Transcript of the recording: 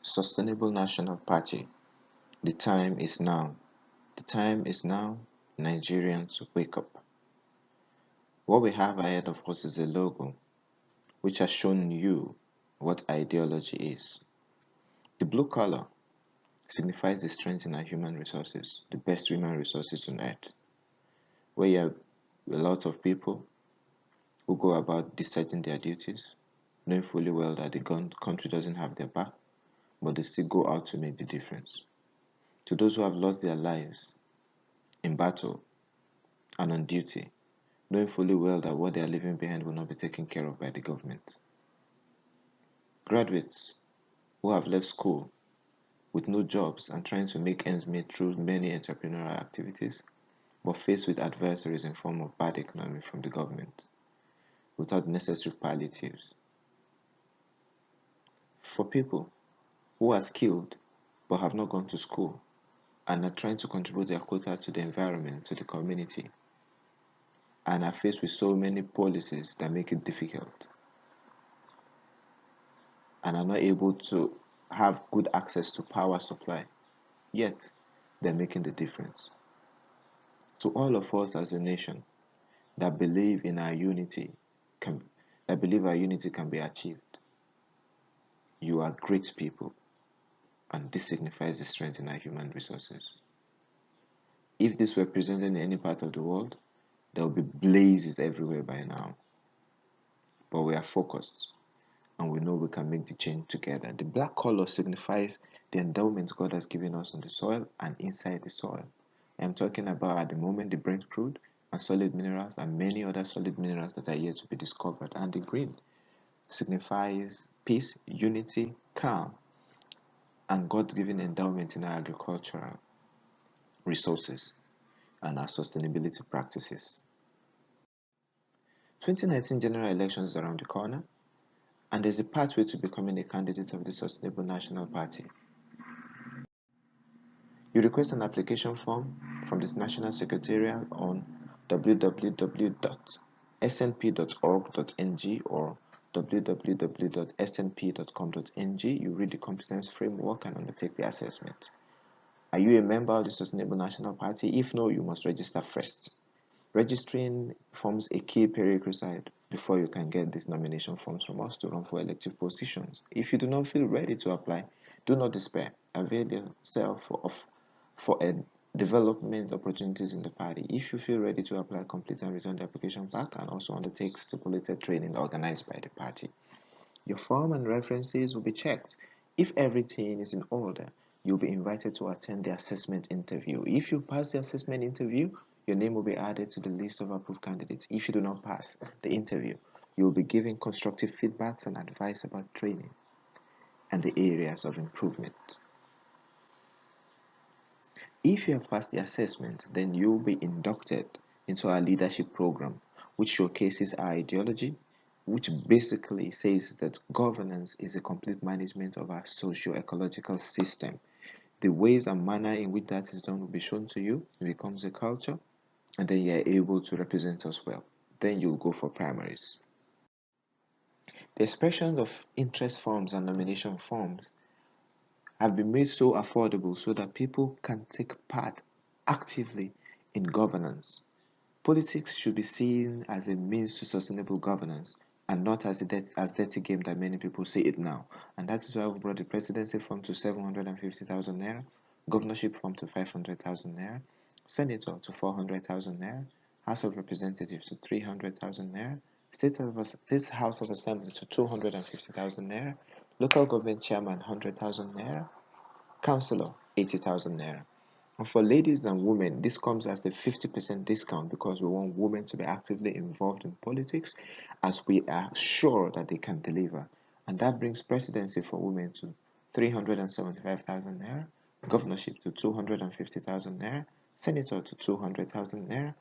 Sustainable National Party. The time is now. The time is now. Nigerians wake up. What we have ahead of us is a logo which has shown you what ideology is. The blue color signifies the strength in our human resources, the best human resources on earth, where you have a lot of people who go about discharging their duties, knowing fully well that the country doesn't have their back, but they still go out to make the difference. To those who have lost their lives in battle and on duty, knowing fully well that what they are leaving behind will not be taken care of by the government. Graduates who have left school with no jobs and trying to make ends meet through many entrepreneurial activities, but faced with adversaries in form of bad economy from the government, without necessary palliatives. For people who are skilled but have not gone to school and are trying to contribute their quota to the environment, to the community, and are faced with so many policies that make it difficult and are not able to have good access to power supply, yet they're making the difference. To all of us as a nation that believe in our unity, can, that believe our unity can be achieved, you are great people, and this signifies the strength in our human resources. If this were presented in any part of the world, there would be blazes everywhere by now. But we are focused and we know we can make the change together. The black color signifies the endowment God has given us on the soil and inside the soil. I'm talking about at the moment the Brent crude and solid minerals and many other solid minerals that are yet to be discovered. And the green signifies peace, unity, calm, and God given endowment in our agricultural resources and our sustainability practices. 2019 general elections is around the corner, and there's a pathway to becoming a candidate of the Sustainable National Party. You request an application form from this National Secretariat on www.snp.org.ng or www.snp.com.ng. You read the competence framework and undertake the assessment. Are you a member of the Sustainable National Party? If no, you must register first. Registering forms a key prerequisite before you can get these nomination forms from us to run for elective positions. If you do not feel ready to apply, do not despair. Avail yourself for a development opportunities in the party. If you feel ready to apply, complete and return the application back and also undertake stipulated training organized by the party. Your form and references will be checked. If everything is in order, you'll be invited to attend the assessment interview. If you pass the assessment interview, your name will be added to the list of approved candidates. If you do not pass the interview, you will be given constructive feedbacks and advice about training and the areas of improvement. If you have passed the assessment, then you will be inducted into our leadership program, which showcases our ideology, which basically says that governance is a complete management of our socio-ecological system. The ways and manner in which that is done will be shown to you. It becomes a culture, and then you are able to represent us well. Then you'll go for primaries. The expression of interest forms and nomination forms have been made so affordable so that people can take part actively in governance. Politics should be seen as a means to sustainable governance and not as dirty game that many people see it now. And that is why we brought the presidency form to 750,000 naira, governorship form to 500,000 naira, senator to 400,000 naira, House of Representatives to 300,000 naira, State House of Assembly to 250,000 naira, local government chairman 100,000 naira, councillor 80,000 naira. And for ladies and women, this comes as a 50% discount because we want women to be actively involved in politics as we are sure that they can deliver. And that brings presidency for women to 375,000 naira, governorship to 250,000 naira, senator to 200,000 naira,